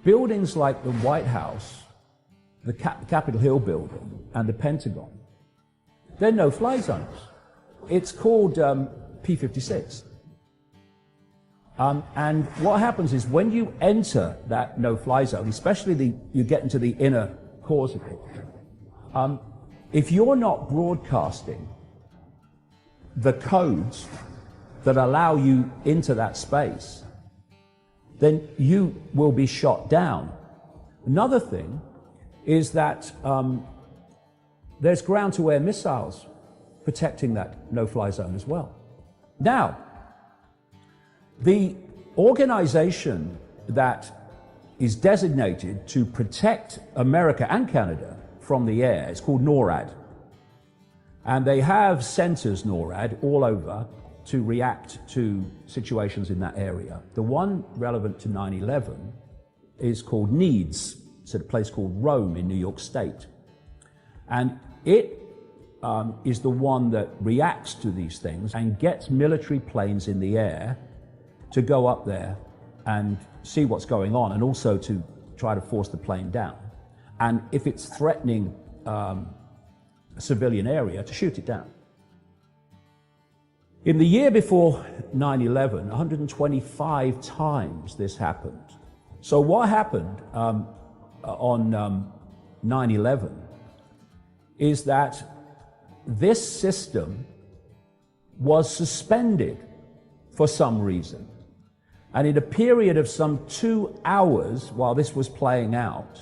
buildings like the White House, the Capitol Hill building, and the Pentagon, they're no-fly zones. It's called P56. And what happens is when you enter that no-fly zone, especially you get into the inner cores of it, if you're not broadcasting the codes that allow you into that space, then you will be shot down. Another thing is that there's ground-to-air missiles protecting that no-fly zone as well. Now, the organization that is designated to protect America and Canada from the air is called NORAD. And they have centers, NORAD, all over to react to situations in that area. The one relevant to 9/11 is called NEADS. It's at a place called Rome in New York State. And it is the one that reacts to these things and gets military planes in the air to go up there and see what's going on, and also to try to force the plane down. And if it's threatening a civilian area, to shoot it down. In the year before 9/11, 125 times this happened. So what happened on 9/11 is that this system was suspended for some reason. And in a period of some 2 hours while this was playing out,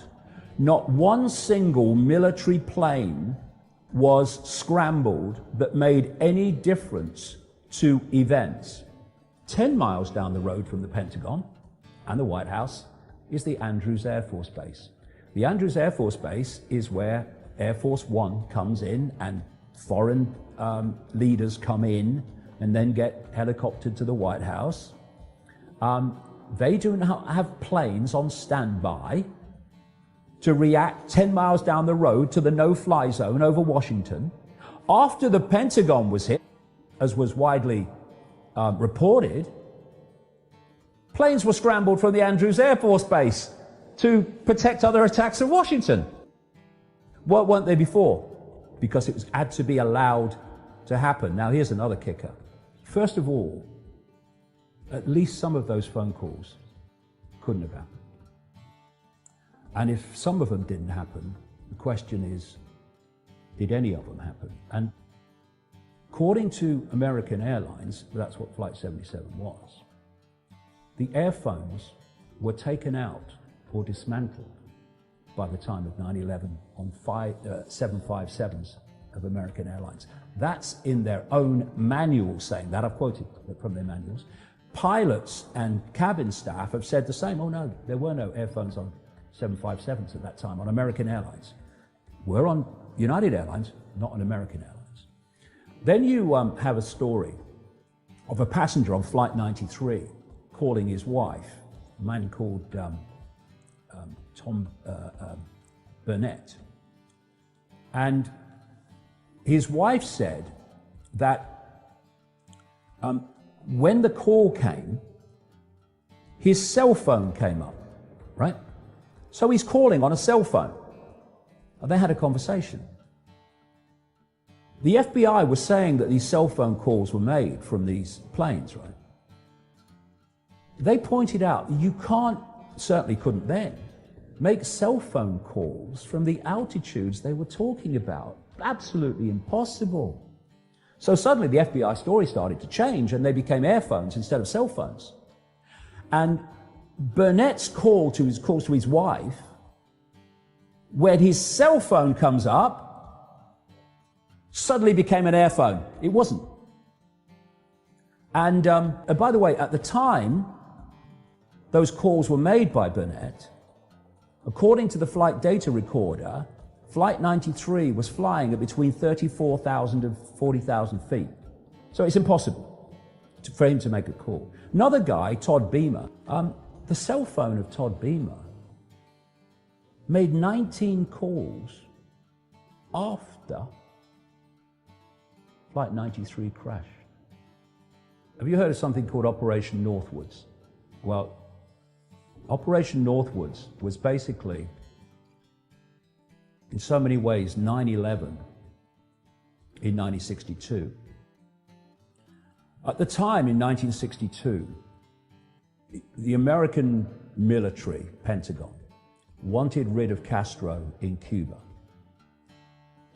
not one single military plane was scrambled that made any difference to events. 10 miles down the road from the Pentagon and the White House is the Andrews Air Force Base. The Andrews Air Force Base is where Air Force One comes in and foreign leaders come in and then get helicoptered to the White House. They do not have planes on standby to react 10 miles down the road to the no-fly zone over Washington. After the Pentagon was hit, as was widely reported, planes were scrambled from the Andrews Air Force Base to protect other attacks of Washington. What weren't they before? Because it had to be allowed to happen. Now here's another kicker. First of all, at least some of those phone calls couldn't have happened. And if some of them didn't happen, the question is, did any of them happen? And according to American Airlines, that's what Flight 77 was, the airphones were taken out or dismantled by the time of 9/11 on 757s of American Airlines. That's in their own manual saying that. I've quoted from their manuals. Pilots and cabin staff have said the same. Oh no, there were no airphones on 757s at that time on American Airlines. We're on United Airlines, not on American Airlines. Then you have a story of a passenger on Flight 93 calling his wife, a man called Tom Burnett. And his wife said that when the call came, his cell phone came up, right? So he's calling on a cell phone. And they had a conversation. The FBI was saying that these cell phone calls were made from these planes, right? They pointed out you certainly couldn't then, make cell phone calls from the altitudes they were talking about. Absolutely impossible. So suddenly the FBI story started to change and they became airphones instead of cell phones. And Burnett's calls to his wife, when his cell phone comes up, suddenly became an airphone. It wasn't. And by the way, at the time those calls were made by Burnett, according to the flight data recorder, Flight 93 was flying at between 34,000 and 40,000 feet. So it's impossible for him to make a call. Another guy, Todd Beamer, the cell phone of Todd Beamer made 19 calls after Flight 93 crashed. Have you heard of something called Operation Northwoods? Well, Operation Northwoods was basically, in so many ways, 9/11 in 1962. At the time, in 1962, the American military, Pentagon, wanted rid of Castro in Cuba.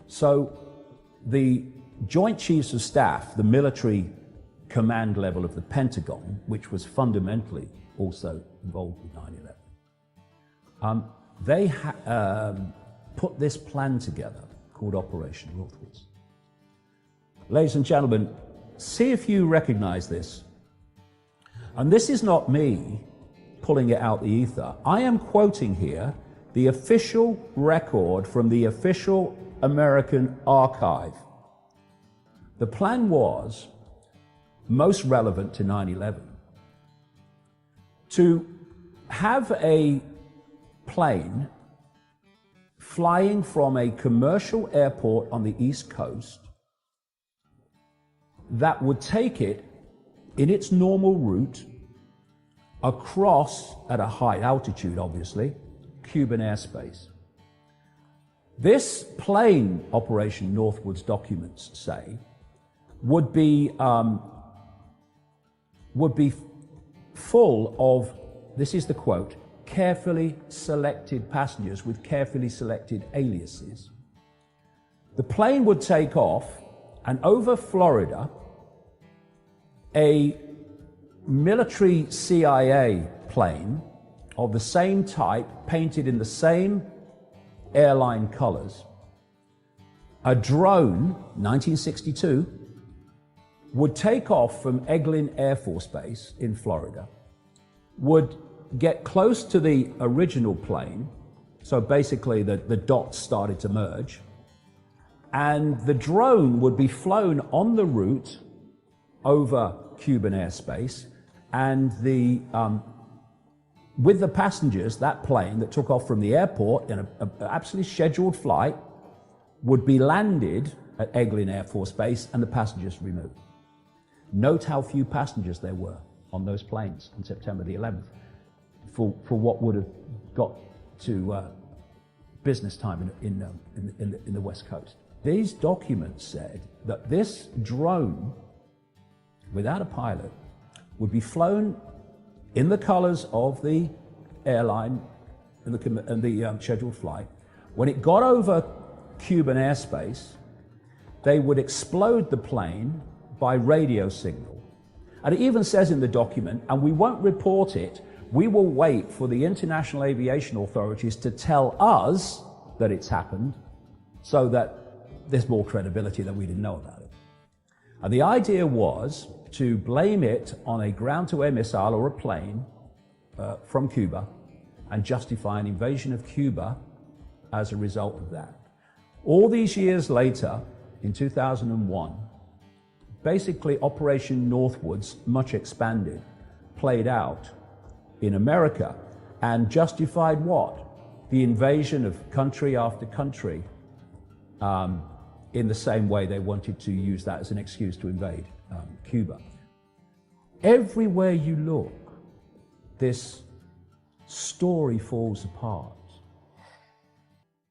So the Joint Chiefs of Staff, the military command level of the Pentagon, which was fundamentally also involved with 9/11, they put this plan together called Operation Northwoods. Ladies and gentlemen, see if you recognize this. And this is not me pulling it out the ether. I am quoting here the official record from the official American archive. The plan was, most relevant to 9/11, to have a plane flying from a commercial airport on the East Coast that would take it in its normal route across, at a high altitude obviously, Cuban airspace. This plane, Operation Northwoods documents say, would be full of, this is the quote, carefully selected passengers with carefully selected aliases. The plane would take off, and over Florida, a military CIA plane of the same type, painted in the same airline colors, a drone, 1962, would take off from Eglin Air Force Base in Florida, would get close to the original plane, so basically the dots started to merge, and the drone would be flown on the route over Cuban airspace, and with the passengers, that plane that took off from the airport in an absolutely scheduled flight would be landed at Eglin Air Force Base and the passengers removed. Note how few passengers there were on those planes on September the 11th for what would have got to business time in the West Coast. These documents said that this drone, without a pilot, would be flown in the colors of the airline and the scheduled flight. When it got over Cuban airspace, they would explode the plane by radio signal. And it even says in the document, and we won't report it, we will wait for the international aviation authorities to tell us that it's happened, so that there's more credibility that we didn't know about it. And the idea was to blame it on a ground-to-air missile or a plane from Cuba and justify an invasion of Cuba as a result of that. All these years later, in 2001, basically Operation Northwoods, much expanded, played out in America and justified what? The invasion of country after country in the same way they wanted to use that as an excuse to invade Cuba. Everywhere you look, this story falls apart.